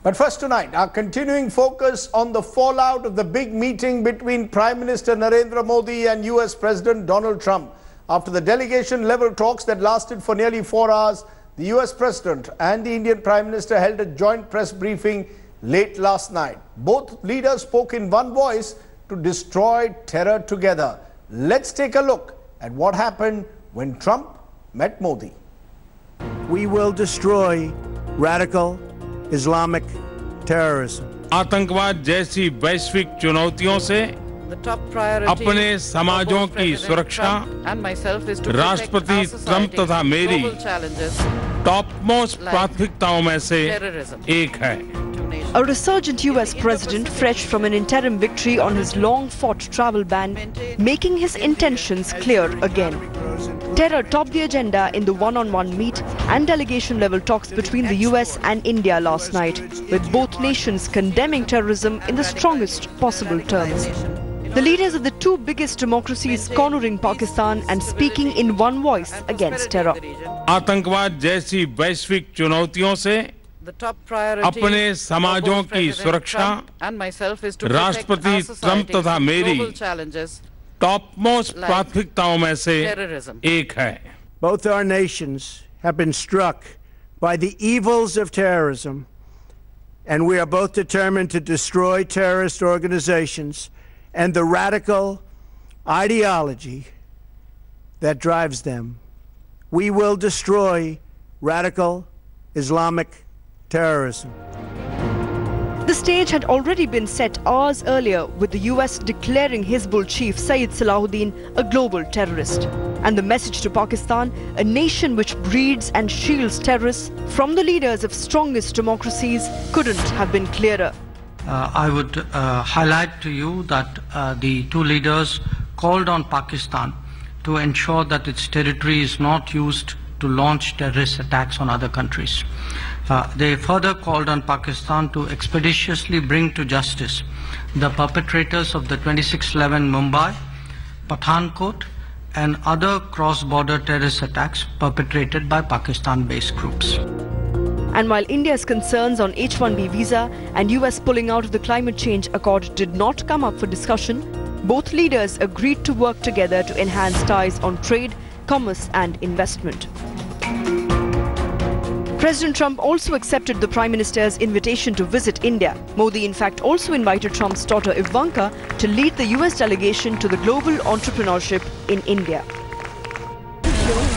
But first tonight, our continuing focus on the fallout of the big meeting between Prime Minister Narendra Modi and US President Donald Trump. After the delegation-level talks that lasted for nearly 4 hours, the US President and the Indian Prime Minister held a joint press briefing late last night. Both leaders spoke in one voice to destroy terror together. Let's take a look at what happened when Trump met Modi. We will destroy radical Islamic terrorism. आतंकवाद जैसी वैश्विक चुनौतियों से अपने समाजों की सुरक्षा राष्ट्रपति ट्रंप तथा मेरी टॉप मोस्ट प्राथमिकताओं में से एक है. A resurgent US president fresh from an interim victory on his long-fought travel ban, making his intentions clear again. Terror topped the agenda in the one-on-one meet and delegation-level talks between the US and India last night, with both nations condemning terrorism in the strongest possible terms. The leaders of the two biggest democracies cornering Pakistan and speaking in one voice against terror. आतंकवाद जैसी वैश्विक चुनौतियों से अपने समाजों की सुरक्षा राष्ट्रपति ट्रंप तथा मेरी टॉप मोस्ट प्राथमिकताओं में से एक है. Both our nations have been struck by the evils of terrorism, and we are both determined to destroy terrorist organizations and the radical ideology that drives them. We will destroy radical Islamic terrorism. The stage had already been set hours earlier, with the US declaring Hizbul chief Sayyid Salahuddin a global terrorist. And the message to Pakistan, a nation which breeds and shields terrorists from the leaders of strongest democracies, couldn't have been clearer. I would highlight to you that the two leaders called on Pakistan to ensure that its territory is not used to launch terrorist attacks on other countries. They further called on Pakistan to expeditiously bring to justice the perpetrators of the 26/11 Mumbai, Pathankot and other cross-border terrorist attacks perpetrated by Pakistan-based groups. And while India's concerns on H-1B visa and US pulling out of the climate change accord did not come up for discussion, both leaders agreed to work together to enhance ties on trade, commerce and investment. President Trump also accepted the Prime Minister's invitation to visit India. Modi, in fact, also invited Trump's daughter Ivanka to lead the US delegation to the global entrepreneurship in India.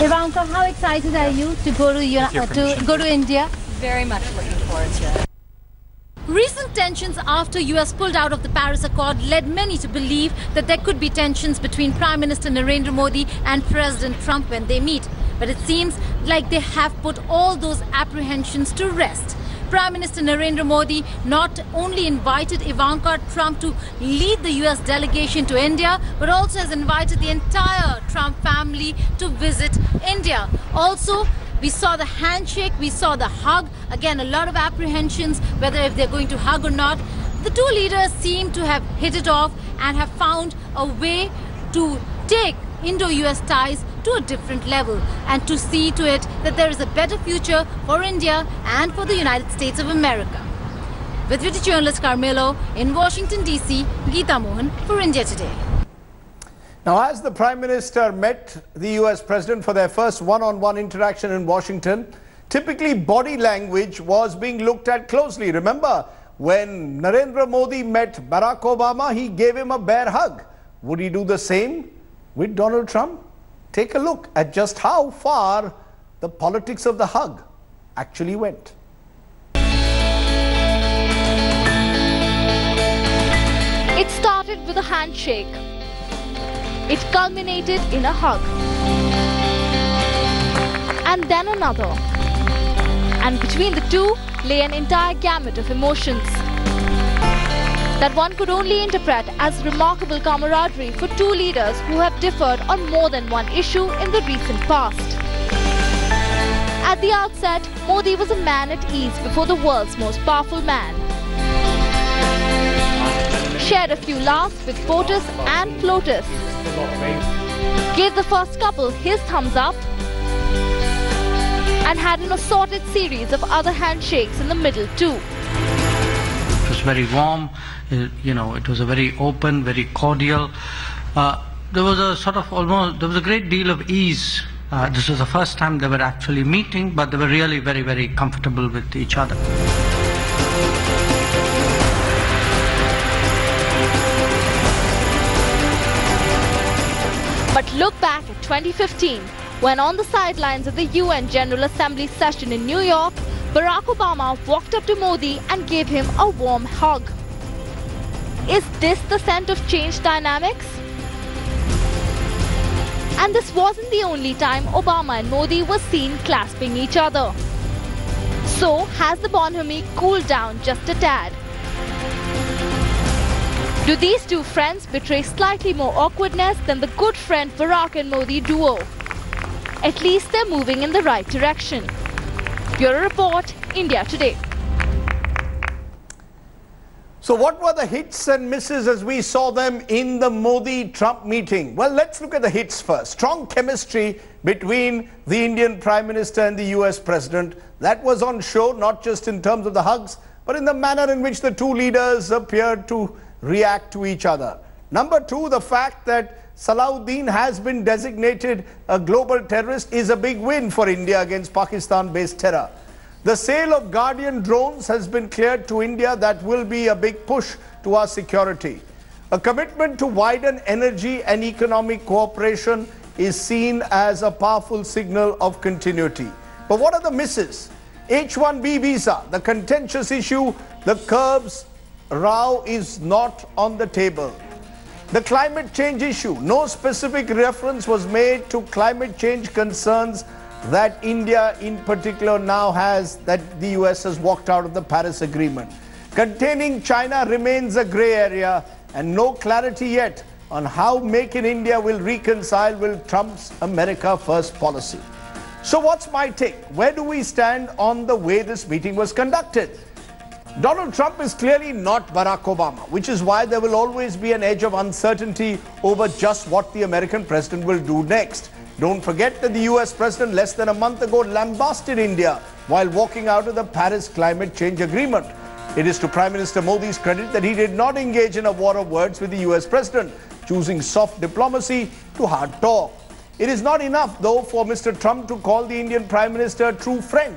Ivanka, how excited are you to go to India? Very much looking forward to it. Recent tensions after US pulled out of the Paris Accord led many to believe that there could be tensions between Prime Minister Narendra Modi and President Trump when they meet. But it seems like they have put all those apprehensions to rest. Prime Minister Narendra Modi not only invited Ivanka Trump to lead the US delegation to India, but also has invited the entire Trump family to visit India. Also, we saw the handshake, we saw the hug. Again, a lot of apprehensions whether if they're going to hug or not. The two leaders seem to have hit it off and have found a way to take Indo-US ties to a different level and to see to it that there is a better future for India and for the United States of America. With British journalist Carmelo in Washington, D.C., Geeta Mohan for India Today. Now, as the Prime Minister met the US President for their first one-on-one interaction in Washington, typically body language was being looked at closely. Remember, when Narendra Modi met Barack Obama, he gave him a bear hug. Would he do the same with Donald Trump? Take a look at just how far the politics of the hug actually went. It started with a handshake. It culminated in a hug. And then another. And between the two lay an entire gamut of emotions that one could only interpret as remarkable camaraderie for two leaders who have differed on more than one issue in the recent past. At the outset, Modi was a man at ease before the world's most powerful man. Shared a few laughs with POTUS and FLOTUS. Gave the first couple his thumbs up and had an assorted series of other handshakes in the middle too. was very warm. It was a very open, very cordial. There was a great deal of ease. This was the first time they were actually meeting, but they were really very, very comfortable with each other. But look back at 2015, when on the sidelines of the UN General Assembly session in New York, Barack Obama walked up to Modi and gave him a warm hug. Is this the scent of changed dynamics? And this wasn't the only time Obama and Modi were seen clasping each other. So, has the bonhomie cooled down just a tad? Do these two friends betray slightly more awkwardness than the good friend Barack and Modi duo? At least they're moving in the right direction. Bureau Report, India Today. So what were the hits and misses as we saw them in the Modi-Trump meeting? Well, let's look at the hits first. Strong chemistry between the Indian Prime Minister and the US President. That was on show, not just in terms of the hugs, but in the manner in which the two leaders appeared to react to each other. Number two, the fact that Salahuddin has been designated a global terrorist is a big win for India against Pakistan-based terror. The sale of Guardian drones has been cleared to India. That will be a big push to our security. A commitment to widen energy and economic cooperation is seen as a powerful signal of continuity. But what are the misses? H-1B visa, the contentious issue, the curbs row is not on the table. The climate change issue, no specific reference was made to climate change concerns that India in particular now has, that the US has walked out of the Paris Agreement. Containing China remains a grey area and no clarity yet on how Make in India will reconcile with Trump's America First policy. So what's my take? Where do we stand on the way this meeting was conducted? Donald Trump is clearly not Barack Obama, which is why there will always be an edge of uncertainty over just what the American president will do next. Don't forget that the US president less than a month ago lambasted India while walking out of the Paris climate change agreement. It is to Prime Minister Modi's credit that he did not engage in a war of words with the US president, choosing soft diplomacy to hard talk. It is not enough, though, for Mr. Trump to call the Indian Prime Minister a true friend.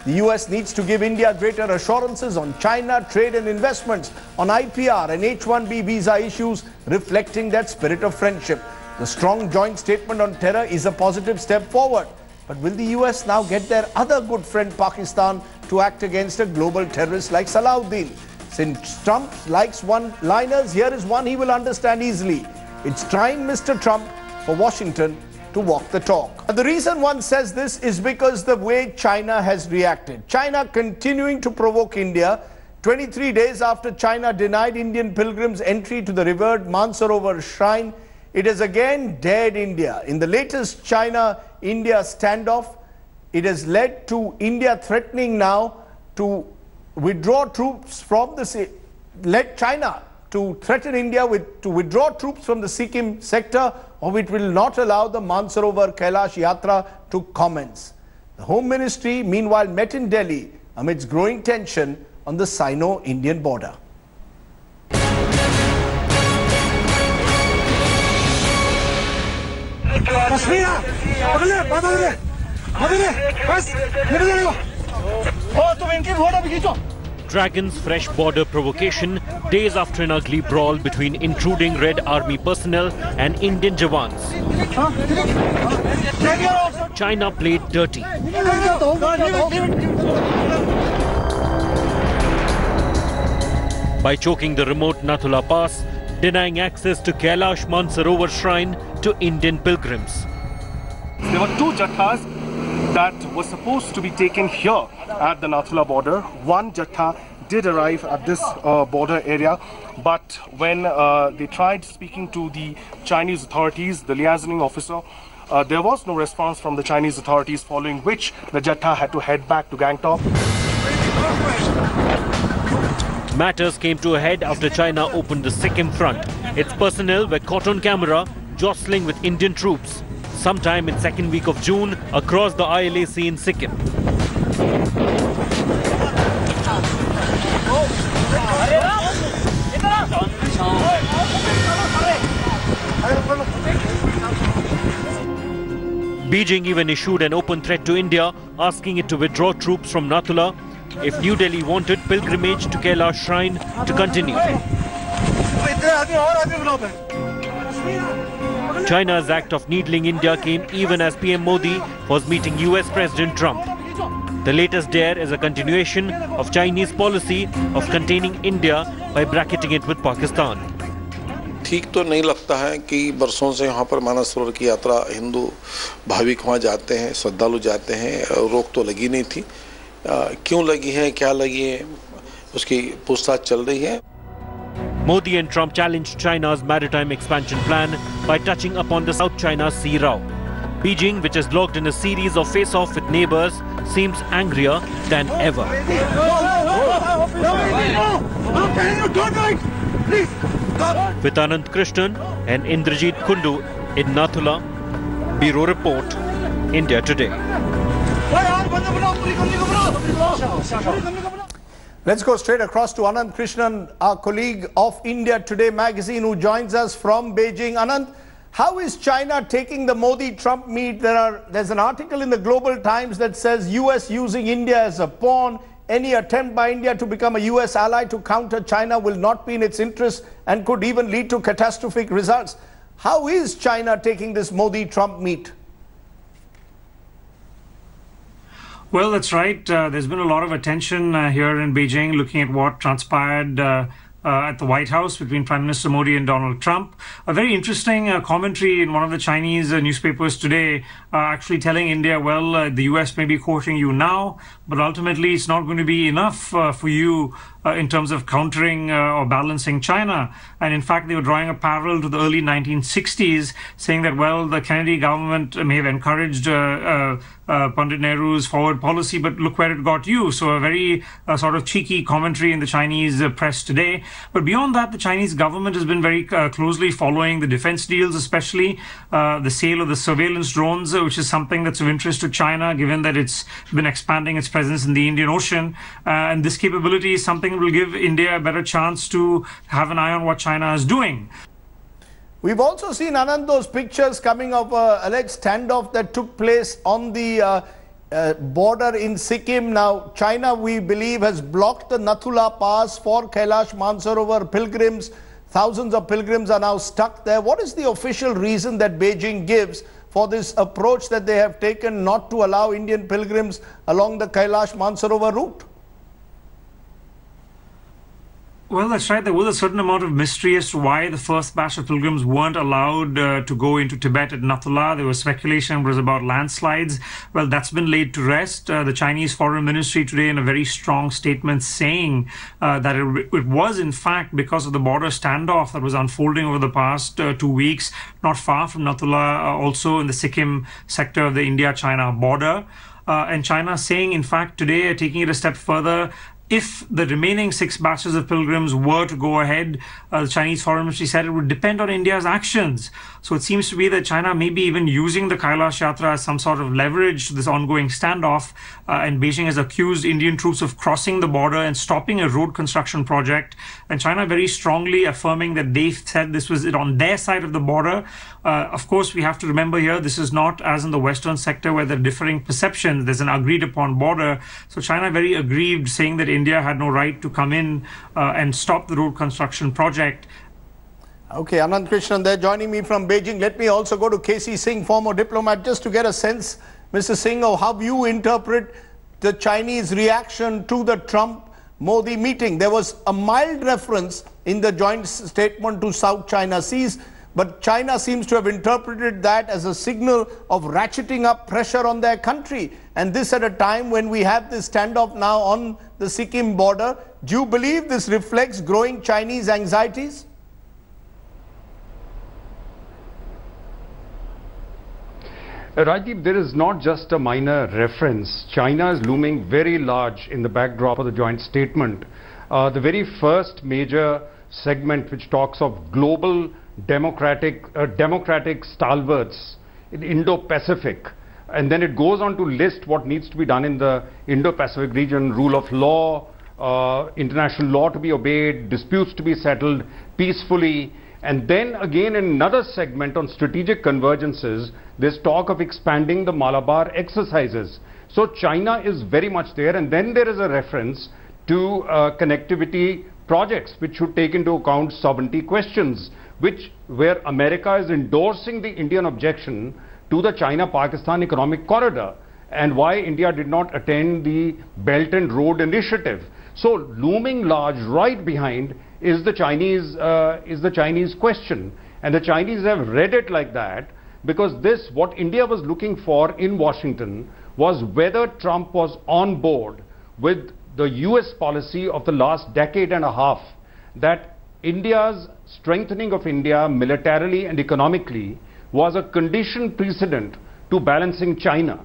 The US needs to give India greater assurances on China, trade and investments, on IPR and H-1B visa issues, reflecting that spirit of friendship. The strong joint statement on terror is a positive step forward. But will the US now get their other good friend Pakistan to act against a global terrorist like Salahuddin? Since Trump likes one-liners, here is one he will understand easily. It's time, Mr. Trump, for Washington to walk the talk. And the reason one says this is because the way China has reacted. China continuing to provoke India. 23 days after China denied Indian pilgrims entry to the revered Mansarovar shrine, it has again dared India. In the latest China-India standoff, it has led to India threatening now to withdraw troops from the... led China to threaten India to withdraw troops from the Sikkim sector, or it will not allow the Mansarovar Kailash Yatra to commence. The Home Ministry, meanwhile, met in Delhi amidst growing tension on the Sino-Indian border. Dragon's fresh border provocation days after an ugly brawl between intruding Red Army personnel and Indian Jawans. China played dirty. By choking the remote Nathula Pass, denying access to Kailash Mansarovar shrine to Indian pilgrims. There were two jathas that were supposed to be taken here at the Nathula border. One jatha did arrive at this border area, but when they tried speaking to the Chinese authorities, the liaisoning officer, there was no response from the Chinese authorities, following which the jatha had to head back to Gangtok. Matters came to a head after China opened the Sikkim front. Its personnel were caught on camera jostling with Indian troops, sometime in second week of June across the ILAC in Sikkim. Beijing even issued an open threat to India, asking it to withdraw troops from Nathula if New Delhi wanted pilgrimage to Kailash Shrine to continue. China's act of needling India came even as PM Modi was meeting US President Trump. The latest dare is a continuation of Chinese policy of containing India by bracketing it with Pakistan. ठीक तो नहीं लगता है कि बरसों से यहाँ पर मानस सरोवर की यात्रा हिंदू भाविक वहाँ जाते हैं, श्रद्धालु जाते हैं, रोक तो लगी नहीं थी। क्यों लगी है, क्या लगी है, उसकी पूछताछ चल रही है। Modi and Trump challenged China's maritime expansion plan by touching upon the South China Sea route. Beijing, which is locked in a series of face-off with neighbors, seems angrier than ever. With Anand Krishnan and Indrajit Kundu in Nathula, Bureau Report, India Today. Let's go straight across to Anand Krishnan, our colleague of India Today magazine, who joins us from Beijing. Anand, how is China taking the Modi-Trump meet? There's an article in the Global Times that says US using India as a pawn. Any attempt by India to become a US ally to counter China will not be in its interest and could even lead to catastrophic results. How is China taking this Modi-Trump meet? Well, that's right. There's been a lot of attention here in Beijing looking at what transpired at the White House between Prime Minister Modi and Donald Trump. A very interesting commentary in one of the Chinese newspapers today, actually telling India, well, the US may be courting you now, but ultimately it's not going to be enough for you in terms of countering or balancing China. And in fact, they were drawing a parallel to the early 1960s, saying that, well, the Kennedy government may have encouraged Pandit Nehru's forward policy, but look where it got you. So a very sort of cheeky commentary in the Chinese press today. But beyond that, the Chinese government has been very closely following the defense deals, especially the sale of the surveillance drones, which is something that's of interest to China, given that it's been expanding its presence in the Indian Ocean. And this capability is something that will give India a better chance to have an eye on what China is doing. We've also seen, Anand, those pictures coming of alleged standoff that took place on the border in Sikkim. Now, China, we believe, has blocked the Nathula Pass for Kailash Mansarovar pilgrims. Thousands of pilgrims are now stuck there. What is the official reason that Beijing gives for this approach that they have taken not to allow Indian pilgrims along the Kailash Mansarovar route? Well, that's right. There was a certain amount of mystery as to why the first batch of pilgrims weren't allowed to go into Tibet at Nathula. There was speculation it was about landslides. Well, that's been laid to rest. The Chinese Foreign Ministry today in a very strong statement saying that it was in fact because of the border standoff that was unfolding over the past 2 weeks, not far from Nathula, also in the Sikkim sector of the India-China border. And China saying, in fact, today, taking it a step further, if the remaining 6 batches of pilgrims were to go ahead, the Chinese Foreign Ministry said it would depend on India's actions. So it seems to be that China may be even using the Kailash Yatra as some sort of leverage to this ongoing standoff. And Beijing has accused Indian troops of crossing the border and stopping a road construction project. And China very strongly affirming that they said this was on their side of the border. Of course, we have to remember here, this is not as in the Western sector where there are differing perceptions. There's an agreed upon border. So China very aggrieved, saying that India had no right to come in and stop the road construction project. Okay, Anand Krishnan there joining me from Beijing. Let me also go to KC Singh, former diplomat, just to get a sense, Mr. Singh, of how you interpret the Chinese reaction to the Trump-Modi meeting. There was a mild reference in the joint statement to South China Seas, but China seems to have interpreted that as a signal of ratcheting up pressure on their country. And this at a time when we have this standoff now on the Sikkim border. Do you believe this reflects growing Chinese anxieties? Rajiv, there is not just a minor reference. China is looming very large in the backdrop of the joint statement. The very first major segment which talks of global democratic stalwarts in Indo-Pacific, and then it goes on to list what needs to be done in the Indo-Pacific region: rule of law, international law to be obeyed, disputes to be settled peacefully. And then again in another segment on strategic convergences, there's talk of expanding the Malabar exercises. So China is very much there, and then there is a reference to connectivity projects which should take into account sovereignty questions, where America is endorsing the Indian objection to the China-Pakistan economic corridor and why India did not attend the Belt and Road Initiative. So looming large right behind is the Chinese question, and the Chinese have read it like that because what India was looking for in Washington was whether Trump was on board with the US policy of the last decade and a half, that India's strengthening of India militarily and economically was a condition precedent to balancing China.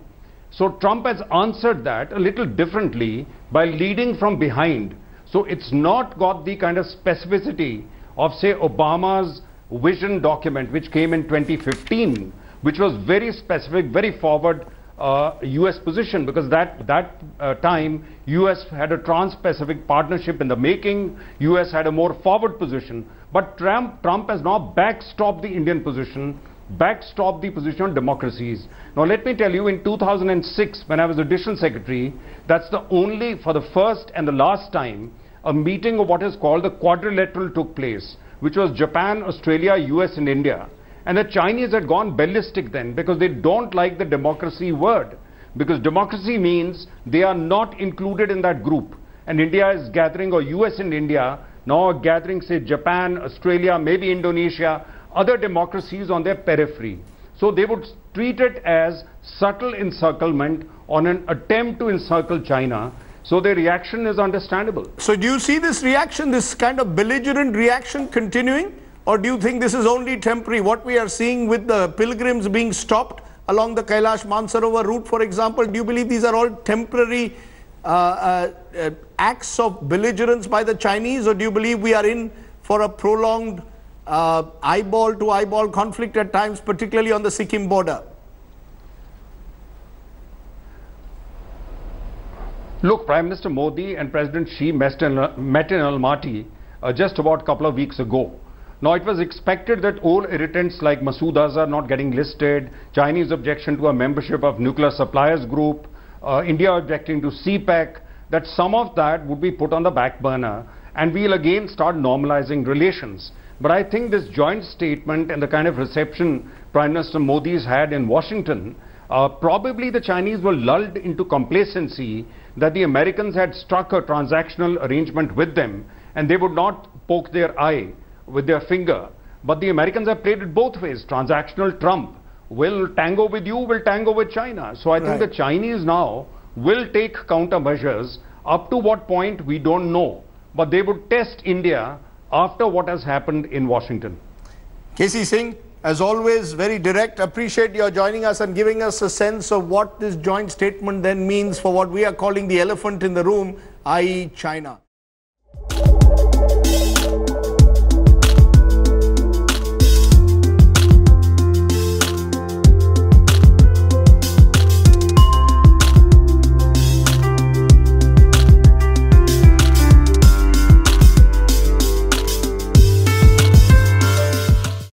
So Trump has answered that a little differently by leading from behind. So it's not got the kind of specificity of, say, Obama's vision document, which came in 2015, which was very specific, very forward US position, because that time US had a trans-Pacific partnership in the making. US had a more forward position, but Trump has now backstopped the Indian position, backstopped the position on democracies. Now let me tell you, in 2006 when I was Additional Secretary, that's the only, for the first and the last time, a meeting of what is called the Quadrilateral took place, which was Japan, Australia, US and India. And the Chinese had gone ballistic then, because they don't like the democracy word, because democracy means they are not included in that group. And India is gathering, or US and India now are gathering, say, Japan, Australia, maybe Indonesia, other democracies on their periphery. So they would treat it as subtle encirclement on an attempt to encircle China. So their reaction is understandable. So do you see this reaction, this kind of belligerent reaction continuing? Or do you think this is only temporary? What we are seeing with the pilgrims being stopped along the Kailash Mansarovar route, for example, do you believe these are all temporary acts of belligerence by the Chinese? Or do you believe we are in for a prolonged eyeball-to-eyeball conflict at times, particularly on the Sikkim border? Look, Prime Minister Modi and President Xi met in Almaty just about a couple of weeks ago. Now, it was expected that old irritants like Masood Azhar not getting listed, Chinese objection to a membership of Nuclear Suppliers Group, India objecting to CPEC, that some of that would be put on the back burner and we'll again start normalizing relations. But I think this joint statement and the kind of reception Prime Minister Modi's had in Washington, probably the Chinese were lulled into complacency that the Americans had struck a transactional arrangement with them and they would not poke their eye with their finger. But the Americans have played it both ways. Transactional Trump will tango with you, will tango with China. So I think the Chinese now will take countermeasures. Up to what point, we don't know. But they would test India after what has happened in Washington. KC Singh, as always, very direct. Appreciate your joining us and giving us a sense of what this joint statement then means for what we are calling the elephant in the room, i.e. China.